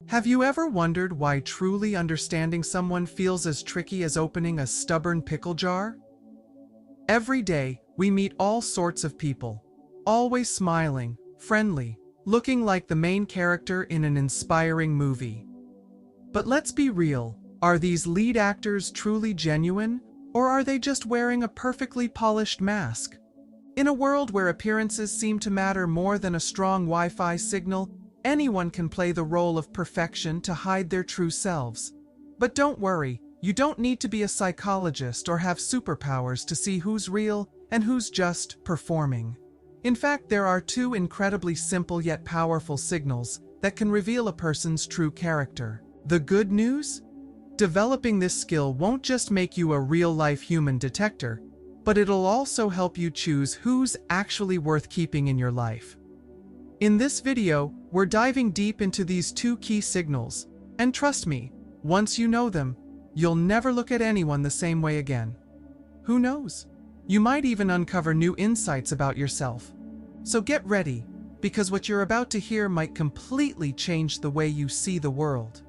Have you ever wondered why truly understanding someone feels as tricky as opening a stubborn pickle jar? Every day, we meet all sorts of people, always smiling, friendly, looking like the main character in an inspiring movie. But let's be real, are these lead actors truly genuine, or are they just wearing a perfectly polished mask? In a world where appearances seem to matter more than a strong Wi-Fi signal, anyone can play the role of perfection to hide their true selves. But don't worry, you don't need to be a psychologist or have superpowers to see who's real and who's just performing. In fact, there are two incredibly simple yet powerful signals that can reveal a person's true character. The good news? Developing this skill won't just make you a real-life human detector, but it'll also help you choose who's actually worth keeping in your life. In this video, we're diving deep into these two key signals, and trust me, once you know them, you'll never look at anyone the same way again. Who knows? You might even uncover new insights about yourself. So get ready, because what you're about to hear might completely change the way you see the world.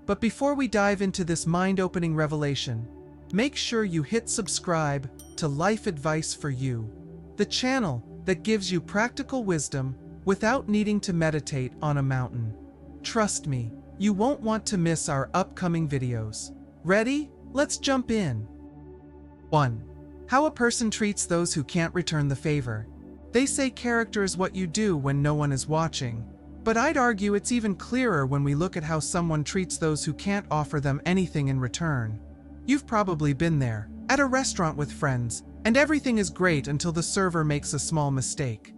But before we dive into this mind-opening revelation, make sure you hit subscribe to Life Advice for You, the channel that gives you practical wisdom without needing to meditate on a mountain. Trust me, you won't want to miss our upcoming videos. Ready? Let's jump in. 1. How a person treats those who can't return the favor. They say character is what you do when no one is watching. But I'd argue it's even clearer when we look at how someone treats those who can't offer them anything in return. You've probably been there, at a restaurant with friends, and everything is great until the server makes a small mistake.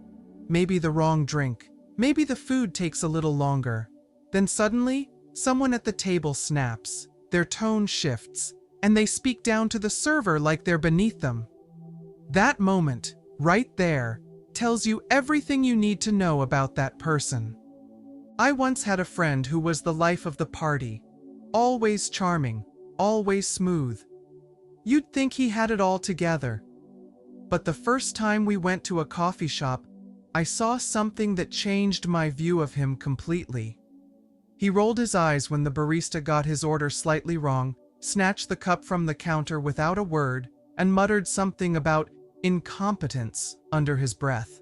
Maybe the wrong drink, maybe the food takes a little longer. Then suddenly, someone at the table snaps, their tone shifts, and they speak down to the server like they're beneath them. That moment, right there, tells you everything you need to know about that person. I once had a friend who was the life of the party, always charming, always smooth. You'd think he had it all together. But the first time we went to a coffee shop, I saw something that changed my view of him completely. He rolled his eyes when the barista got his order slightly wrong, snatched the cup from the counter without a word, and muttered something about incompetence under his breath.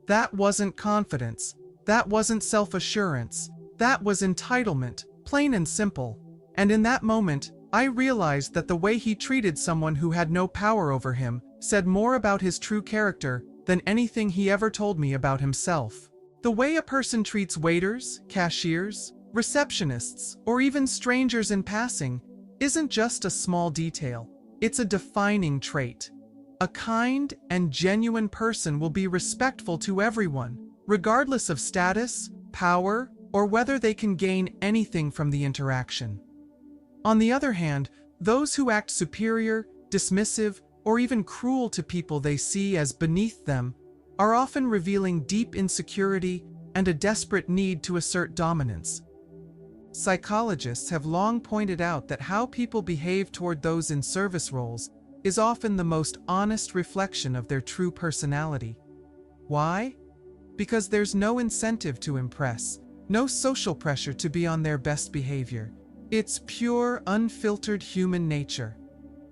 That wasn't confidence. That wasn't self-assurance. That was entitlement, plain and simple. And in that moment, I realized that the way he treated someone who had no power over him said more about his true character than anything he ever told me about himself. The way a person treats waiters, cashiers, receptionists, or even strangers in passing isn't just a small detail. It's a defining trait. A kind and genuine person will be respectful to everyone, regardless of status, power, or whether they can gain anything from the interaction. On the other hand, those who act superior, dismissive, or even cruel to people they see as beneath them are often revealing deep insecurity and a desperate need to assert dominance. Psychologists have long pointed out that how people behave toward those in service roles is often the most honest reflection of their true personality. Why? Because there's no incentive to impress, no social pressure to be on their best behavior. It's pure, unfiltered human nature.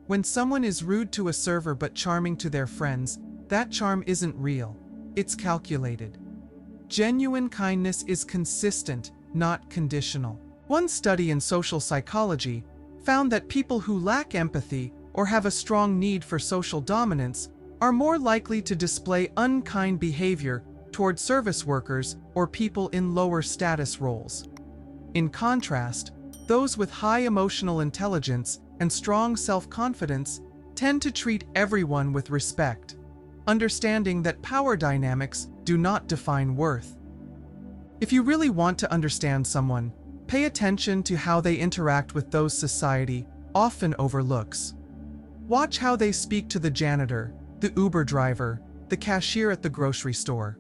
When someone is rude to a server but charming to their friends, that charm isn't real. It's calculated. Genuine kindness is consistent, not conditional. One study in social psychology found that people who lack empathy or have a strong need for social dominance are more likely to display unkind behavior toward service workers or people in lower status roles. In contrast, those with high emotional intelligence and strong self-confidence tend to treat everyone with respect, understanding that power dynamics do not define worth. If you really want to understand someone, pay attention to how they interact with those society often overlooks. Watch how they speak to the janitor, the Uber driver, the cashier at the grocery store.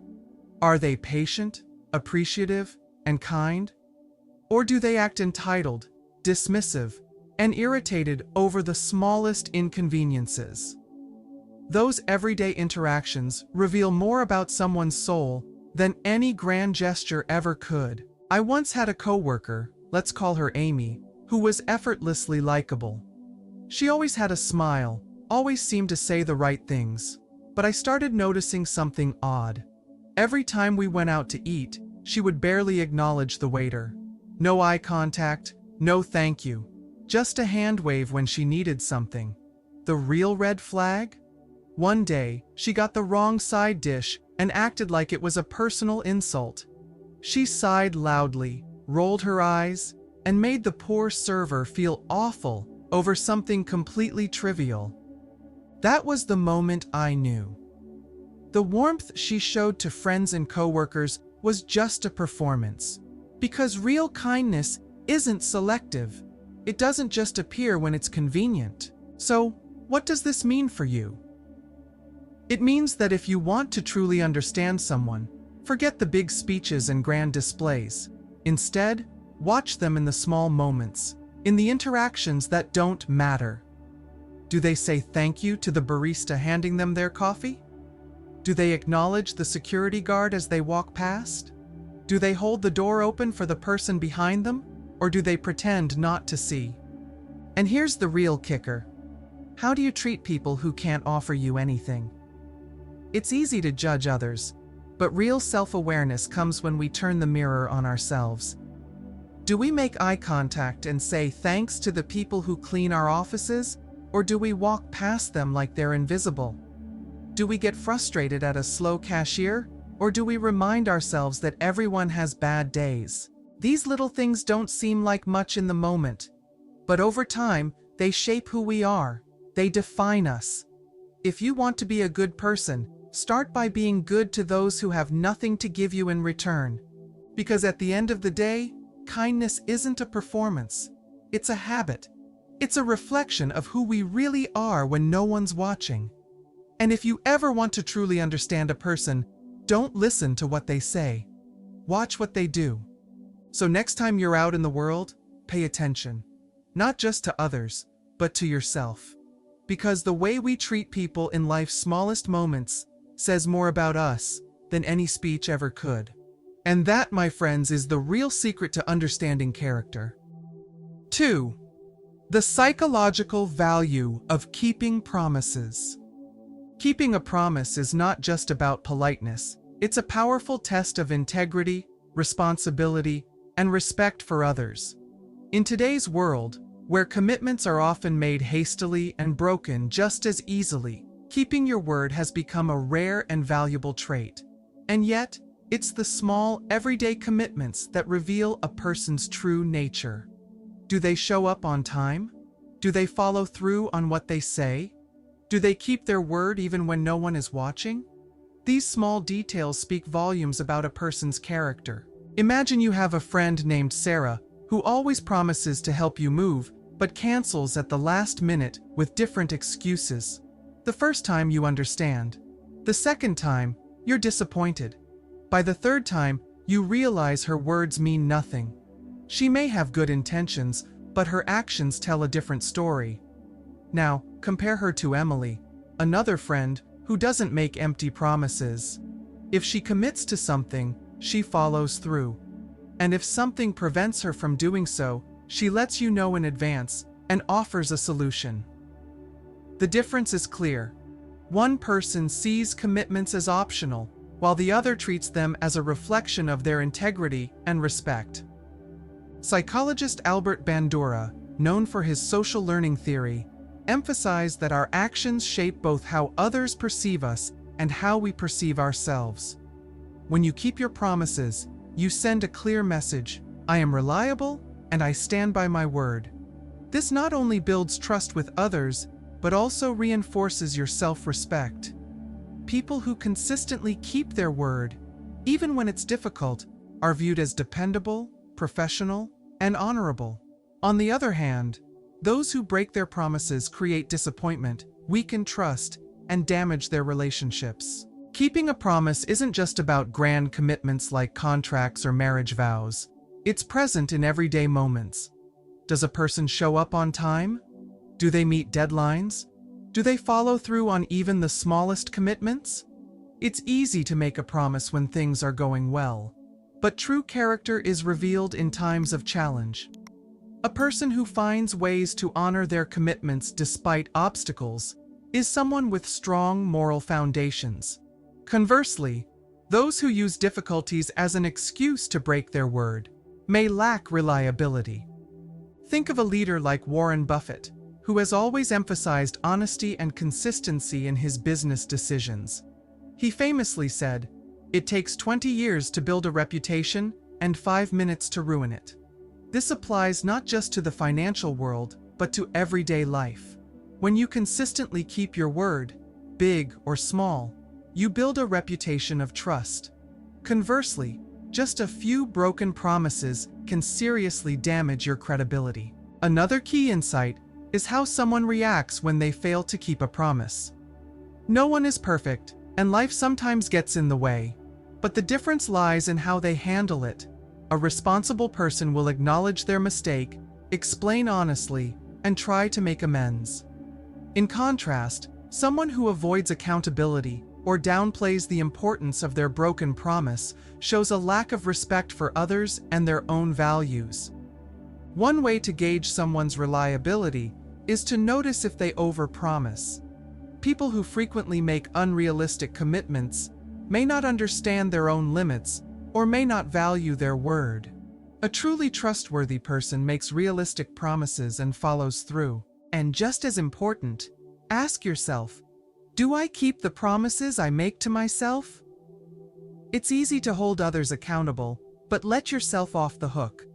Are they patient, appreciative, and kind? Or do they act entitled, dismissive, and irritated over the smallest inconveniences? Those everyday interactions reveal more about someone's soul than any grand gesture ever could. I once had a coworker, let's call her Amy, who was effortlessly likable. She always had a smile, always seemed to say the right things. But I started noticing something odd. Every time we went out to eat, she would barely acknowledge the waiter. No eye contact, no thank you. Just a hand wave when she needed something. The real red flag? One day, she got the wrong side dish and acted like it was a personal insult. She sighed loudly, rolled her eyes, and made the poor server feel awful over something completely trivial. That was the moment I knew. The warmth she showed to friends and coworkers was just a performance. Because real kindness isn't selective. It doesn't just appear when it's convenient. So, what does this mean for you? It means that if you want to truly understand someone, forget the big speeches and grand displays. Instead, watch them in the small moments, in the interactions that don't matter. Do they say thank you to the barista handing them their coffee? Do they acknowledge the security guard as they walk past? Do they hold the door open for the person behind them, or do they pretend not to see? And here's the real kicker. How do you treat people who can't offer you anything? It's easy to judge others, but real self-awareness comes when we turn the mirror on ourselves. Do we make eye contact and say thanks to the people who clean our offices, or do we walk past them like they're invisible? Do we get frustrated at a slow cashier, or do we remind ourselves that everyone has bad days? These little things don't seem like much in the moment, but over time, they shape who we are. They define us. If you want to be a good person, start by being good to those who have nothing to give you in return. Because at the end of the day, kindness isn't a performance. It's a habit. It's a reflection of who we really are when no one's watching. And if you ever want to truly understand a person, don't listen to what they say. Watch what they do. So next time you're out in the world, pay attention. Not just to others, but to yourself. Because the way we treat people in life's smallest moments says more about us than any speech ever could. And that, my friends, is the real secret to understanding character. 2. The psychological value of keeping promises. Keeping a promise is not just about politeness. It's a powerful test of integrity, responsibility, and respect for others. In today's world, where commitments are often made hastily and broken just as easily, keeping your word has become a rare and valuable trait. And yet, it's the small, everyday commitments that reveal a person's true nature. Do they show up on time? Do they follow through on what they say? Do they keep their word even when no one is watching? These small details speak volumes about a person's character. Imagine you have a friend named Sarah who always promises to help you move, but cancels at the last minute with different excuses. The first time you understand. The second time, you're disappointed. By the third time, you realize her words mean nothing. She may have good intentions, but her actions tell a different story. Now, compare her to Emily, another friend who doesn't make empty promises. If she commits to something, she follows through. And if something prevents her from doing so, she lets you know in advance and offers a solution. The difference is clear. One person sees commitments as optional, while the other treats them as a reflection of their integrity and respect. Psychologist Albert Bandura, known for his social learning theory, emphasized that our actions shape both how others perceive us and how we perceive ourselves. When you keep your promises, you send a clear message: I am reliable and I stand by my word. This not only builds trust with others, but also reinforces your self-respect. People who consistently keep their word, even when it's difficult, are viewed as dependable, professional, and honorable. On the other hand, those who break their promises create disappointment, weaken trust, and damage their relationships. Keeping a promise isn't just about grand commitments like contracts or marriage vows. It's present in everyday moments. Does a person show up on time? Do they meet deadlines? Do they follow through on even the smallest commitments? It's easy to make a promise when things are going well. but true character is revealed in times of challenge. A person who finds ways to honor their commitments despite obstacles is someone with strong moral foundations. Conversely, those who use difficulties as an excuse to break their word may lack reliability. Think of a leader like Warren Buffett, who has always emphasized honesty and consistency in his business decisions. He famously said, "It takes 20 years to build a reputation and 5 minutes to ruin it." This applies not just to the financial world, but to everyday life. When you consistently keep your word, big or small, you build a reputation of trust. Conversely, just a few broken promises can seriously damage your credibility. Another key insight is how someone reacts when they fail to keep a promise. No one is perfect, and life sometimes gets in the way, but the difference lies in how they handle it. A responsible person will acknowledge their mistake, explain honestly, and try to make amends. In contrast, someone who avoids accountability or downplays the importance of their broken promise shows a lack of respect for others and their own values. One way to gauge someone's reliability is to notice if they overpromise. People who frequently make unrealistic commitments may not understand their own limits or may not value their word. A truly trustworthy person makes realistic promises and follows through. And just as important, ask yourself, do I keep the promises I make to myself? It's easy to hold others accountable, but let yourself off the hook.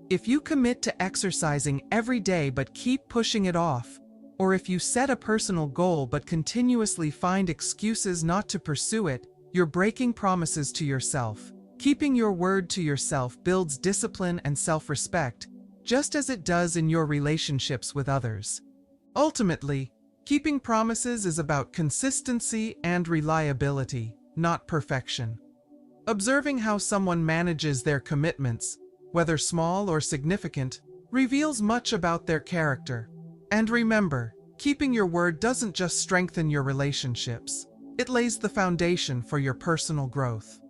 If you commit to exercising every day but keep pushing it off, or if you set a personal goal but continuously find excuses not to pursue it, you're breaking promises to yourself. Keeping your word to yourself builds discipline and self-respect, just as it does in your relationships with others. Ultimately, keeping promises is about consistency and reliability, not perfection. Observing how someone manages their commitments, whether small or significant, reveals much about their character. And remember, keeping your word doesn't just strengthen your relationships, it lays the foundation for your personal growth.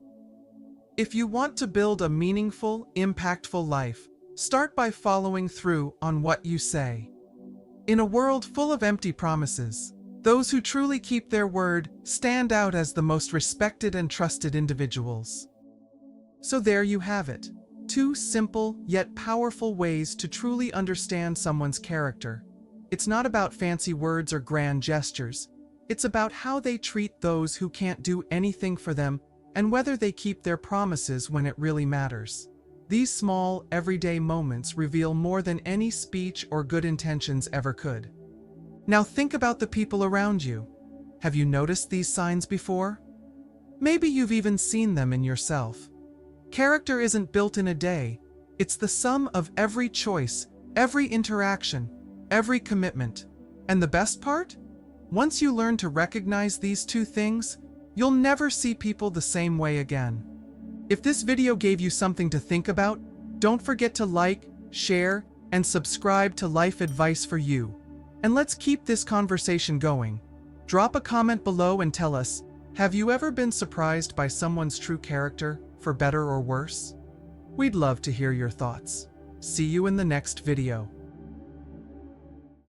If you want to build a meaningful, impactful life, start by following through on what you say. In a world full of empty promises, those who truly keep their word stand out as the most respected and trusted individuals. So there you have it, 2 simple yet powerful ways to truly understand someone's character. It's not about fancy words or grand gestures. It's about how they treat those who can't do anything for them and whether they keep their promises when it really matters. These small, everyday moments reveal more than any speech or good intentions ever could. Now think about the people around you. Have you noticed these signs before? Maybe you've even seen them in yourself. Character isn't built in a day. It's the sum of every choice, every interaction, every commitment. And the best part? Once you learn to recognize these 2 things, you'll never see people the same way again. If this video gave you something to think about, don't forget to like, share, and subscribe to Life Advice for You. And let's keep this conversation going. Drop a comment below and tell us, have you ever been surprised by someone's true character, for better or worse? We'd love to hear your thoughts. See you in the next video.